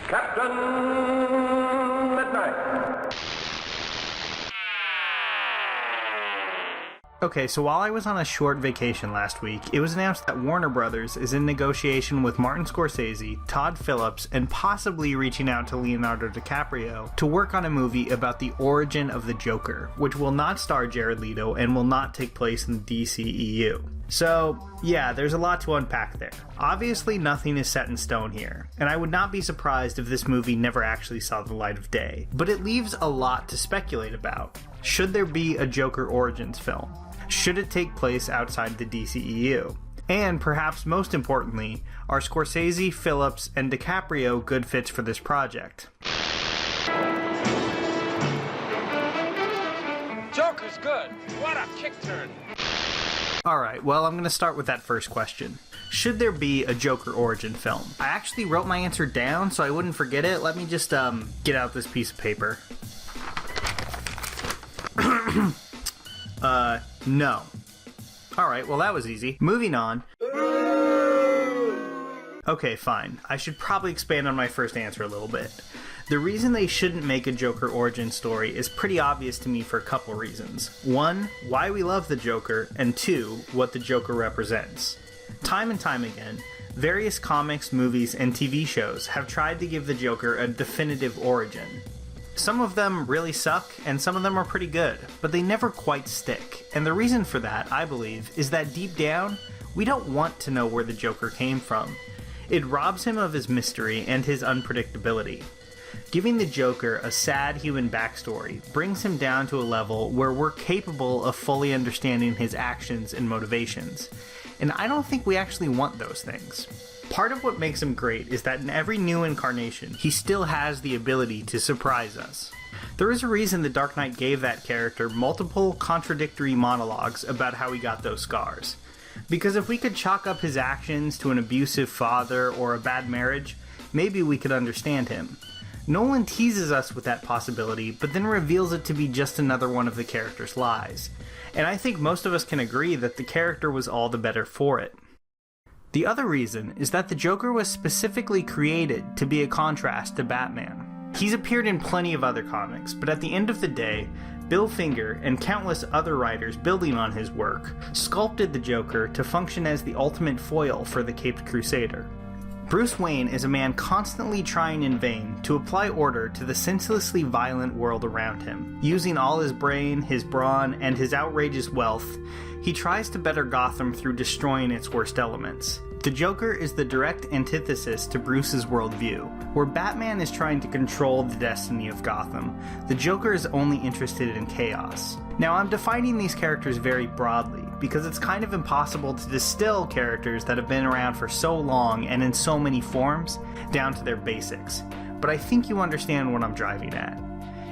Captain Midnight. Okay, so while I was on a short vacation last week, it was announced that Warner Brothers is in negotiation with Martin Scorsese, Todd Phillips, and possibly reaching out to Leonardo DiCaprio to work on a movie about the origin of the Joker, which will not star Jared Leto and will not take place in the DCEU. So, yeah, there's a lot to unpack there. Obviously, nothing is set in stone here, and I would not be surprised if this movie never actually saw the light of day. But it leaves a lot to speculate about. Should there be a Joker Origins film? Should it take place outside the DCEU? And perhaps most importantly, are Scorsese, Phillips, and DiCaprio good fits for this project? Joker's good. What a kick turn. Alright, well, I'm going to start with that first question. Should there be a Joker origin film? I actually wrote my answer down so I wouldn't forget it. Let me just get out this piece of paper. No. Alright, well that was easy. Moving on. Okay, fine. I should probably expand on my first answer a little bit. The reason they shouldn't make a Joker origin story is pretty obvious to me for a couple reasons. One, why we love the Joker, and two, what the Joker represents. Time and time again, various comics, movies, and TV shows have tried to give the Joker a definitive origin. Some of them really suck, and some of them are pretty good, but they never quite stick. And the reason for that, I believe, is that deep down, we don't want to know where the Joker came from. It robs him of his mystery and his unpredictability. Giving the Joker a sad human backstory brings him down to a level where we're capable of fully understanding his actions and motivations. And I don't think we actually want those things. Part of what makes him great is that in every new incarnation, he still has the ability to surprise us. There is a reason The Dark Knight gave that character multiple contradictory monologues about how he got those scars. Because if we could chalk up his actions to an abusive father or a bad marriage, maybe we could understand him. Nolan teases us with that possibility, but then reveals it to be just another one of the character's lies. And I think most of us can agree that the character was all the better for it. The other reason is that the Joker was specifically created to be a contrast to Batman. He's appeared in plenty of other comics, but at the end of the day, Bill Finger and countless other writers building on his work sculpted the Joker to function as the ultimate foil for the Caped Crusader. Bruce Wayne is a man constantly trying in vain to apply order to the senselessly violent world around him. Using all his brain, his brawn, and his outrageous wealth, he tries to better Gotham through destroying its worst elements. The Joker is the direct antithesis to Bruce's worldview. Where Batman is trying to control the destiny of Gotham, the Joker is only interested in chaos. Now, I'm defining these characters very broadly, because it's kind of impossible to distill characters that have been around for so long and in so many forms down to their basics. But I think you understand what I'm driving at.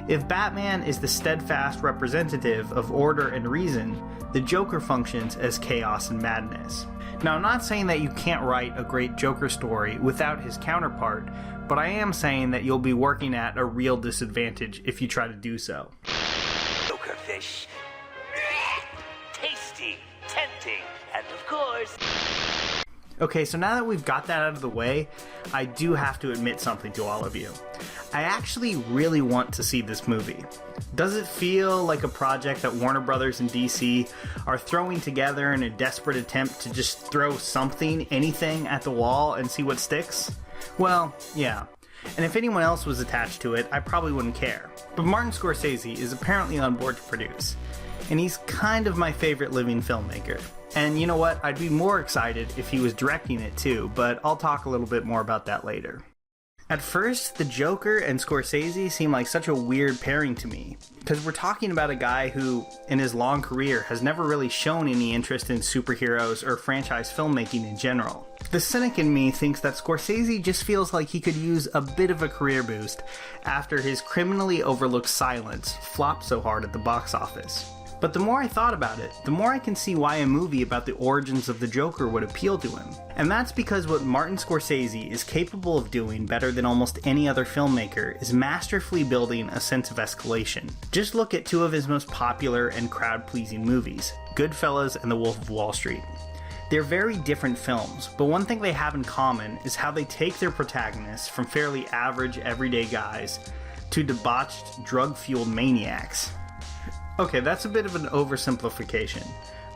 If Batman is the steadfast representative of order and reason, the Joker functions as chaos and madness. Now, I'm not saying that you can't write a great Joker story without his counterpart, but I am saying that you'll be working at a real disadvantage if you try to do so. Joker fish. Tasty, tempting, and of course... Okay, so now that we've got that out of the way, I do have to admit something to all of you. I actually really want to see this movie. Does it feel like a project that Warner Brothers and DC are throwing together in a desperate attempt to just throw something, anything, at the wall and see what sticks? Well, yeah. And if anyone else was attached to it, I probably wouldn't care. But Martin Scorsese is apparently on board to produce. And he's kind of my favorite living filmmaker. And you know what? I'd be more excited if he was directing it too, but I'll talk a little bit more about that later. At first, the Joker and Scorsese seem like such a weird pairing to me, because we're talking about a guy who, in his long career, has never really shown any interest in superheroes or franchise filmmaking in general. The cynic in me thinks that Scorsese just feels like he could use a bit of a career boost after his criminally overlooked Silence flopped so hard at the box office. But the more I thought about it, the more I can see why a movie about the origins of the Joker would appeal to him. And that's because what Martin Scorsese is capable of doing better than almost any other filmmaker is masterfully building a sense of escalation. Just look at two of his most popular and crowd-pleasing movies, Goodfellas and The Wolf of Wall Street. They're very different films, but one thing they have in common is how they take their protagonists from fairly average, everyday guys to debauched, drug-fueled maniacs. Okay, that's a bit of an oversimplification,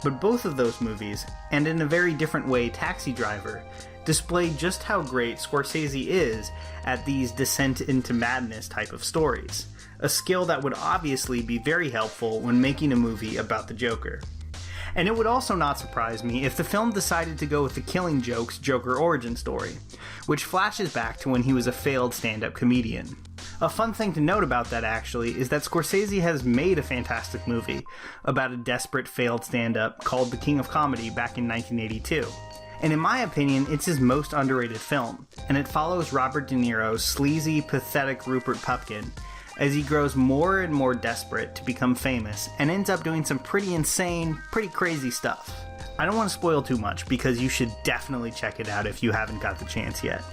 but both of those movies, and in a very different way Taxi Driver, display just how great Scorsese is at these descent into madness type of stories, a skill that would obviously be very helpful when making a movie about the Joker. And it would also not surprise me if the film decided to go with the Killing Joke's Joker origin story, which flashes back to when he was a failed stand-up comedian. A fun thing to note about that, actually, is that Scorsese has made a fantastic movie about a desperate failed stand-up called The King of Comedy back in 1982. And in my opinion, it's his most underrated film, and it follows Robert De Niro's sleazy, pathetic Rupert Pupkin as he grows more and more desperate to become famous and ends up doing some pretty insane, pretty crazy stuff. I don't want to spoil too much because you should definitely check it out if you haven't got the chance yet.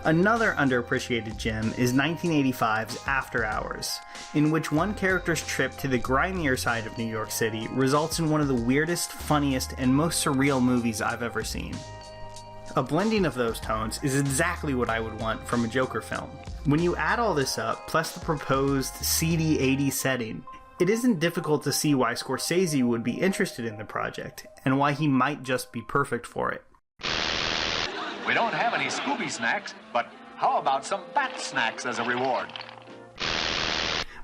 Another underappreciated gem is 1985's After Hours, in which one character's trip to the grimier side of New York City results in one of the weirdest, funniest, and most surreal movies I've ever seen. A blending of those tones is exactly what I would want from a Joker film. When you add all this up, plus the proposed seedy 80s setting, it isn't difficult to see why Scorsese would be interested in the project, and why he might just be perfect for it. We don't have any Scooby snacks, but how about some bat snacks as a reward?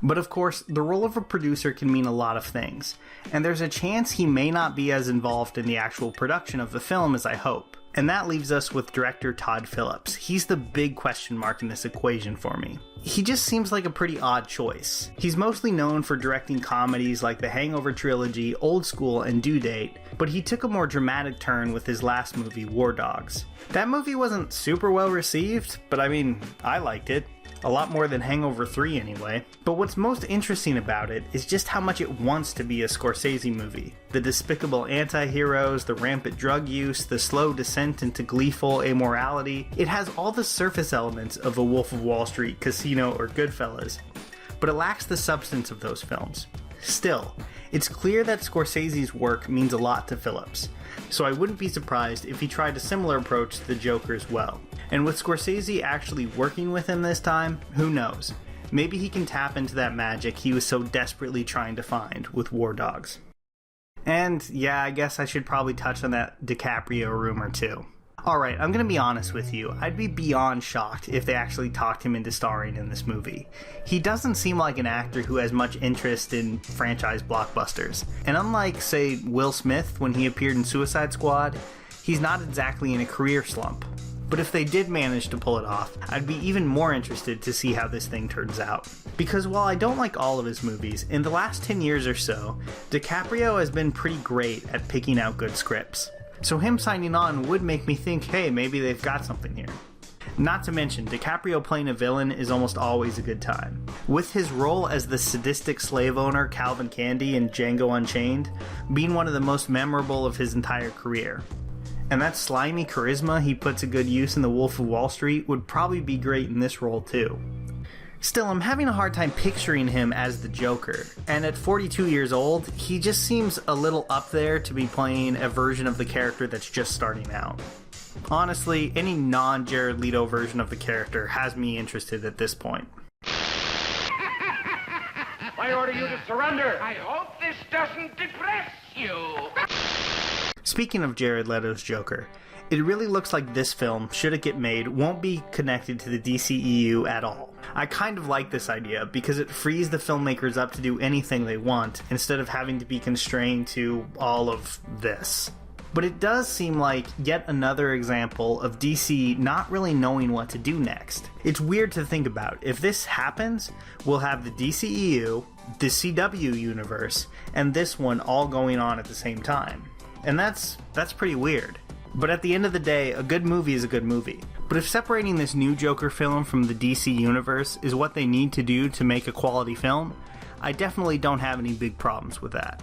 But of course, the role of a producer can mean a lot of things, and there's a chance he may not be as involved in the actual production of the film as I hope. And that leaves us with director Todd Phillips. He's the big question mark in this equation for me. He just seems like a pretty odd choice. He's mostly known for directing comedies like the Hangover trilogy, Old School, and Due Date, but he took a more dramatic turn with his last movie, War Dogs. That movie wasn't super well received, but I mean, I liked it. A lot more than Hangover 3 anyway. But what's most interesting about it is just how much it wants to be a Scorsese movie. The despicable anti-heroes, the rampant drug use, the slow descent into gleeful amorality. It has all the surface elements of a Wolf of Wall Street, Casino, or Goodfellas, but it lacks the substance of those films. Still, it's clear that Scorsese's work means a lot to Phillips, so I wouldn't be surprised if he tried a similar approach to the Joker as well. And with Scorsese actually working with him this time, who knows? Maybe he can tap into that magic he was so desperately trying to find with War Dogs. And yeah, I guess I should probably touch on that DiCaprio rumor too. Alright, I'm gonna be honest with you, I'd be beyond shocked if they actually talked him into starring in this movie. He doesn't seem like an actor who has much interest in franchise blockbusters. And unlike, say, Will Smith when he appeared in Suicide Squad, he's not exactly in a career slump. But if they did manage to pull it off, I'd be even more interested to see how this thing turns out. Because while I don't like all of his movies, in the last 10 years or so, DiCaprio has been pretty great at picking out good scripts. So him signing on would make me think, hey, maybe they've got something here. Not to mention, DiCaprio playing a villain is almost always a good time. With his role as the sadistic slave owner Calvin Candy in Django Unchained being one of the most memorable of his entire career. And that slimy charisma he puts to good use in The Wolf of Wall Street would probably be great in this role too. Still, I'm having a hard time picturing him as the Joker, and at 42 years old, he just seems a little up there to be playing a version of the character that's just starting out. Honestly, any non-Jared Leto version of the character has me interested at this point. I order you to surrender. I hope this doesn't depress you. Speaking of Jared Leto's Joker, it really looks like this film, should it get made, won't be connected to the DCEU at all. I kind of like this idea because it frees the filmmakers up to do anything they want instead of having to be constrained to all of this. But it does seem like yet another example of DC not really knowing what to do next. It's weird to think about. If this happens, we'll have the DCEU, the CW universe, and this one all going on at the same time. And that's pretty weird. But at the end of the day, a good movie is a good movie. But if separating this new Joker film from the DC universe is what they need to do to make a quality film, I definitely don't have any big problems with that.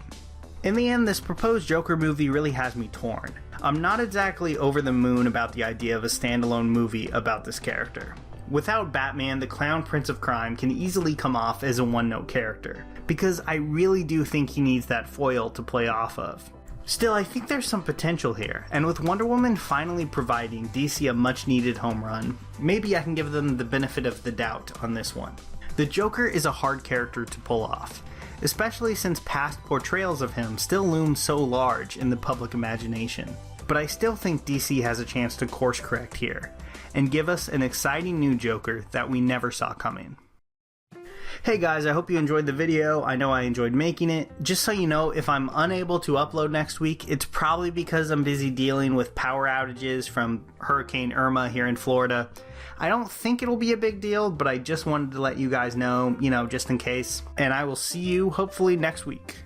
In the end, this proposed Joker movie really has me torn. I'm not exactly over the moon about the idea of a standalone movie about this character. Without Batman, the Clown Prince of Crime can easily come off as a one-note character, because I really do think he needs that foil to play off of. Still, I think there's some potential here, and with Wonder Woman finally providing DC a much-needed home run, maybe I can give them the benefit of the doubt on this one. The Joker is a hard character to pull off, especially since past portrayals of him still loom so large in the public imagination. But I still think DC has a chance to course correct here, and give us an exciting new Joker that we never saw coming. Hey guys, I hope you enjoyed the video. I know I enjoyed making it. Just so you know, if I'm unable to upload next week, it's probably because I'm busy dealing with power outages from Hurricane Irma here in Florida. I don't think it'll be a big deal, but I just wanted to let you guys know, just in case. And I will see you hopefully next week.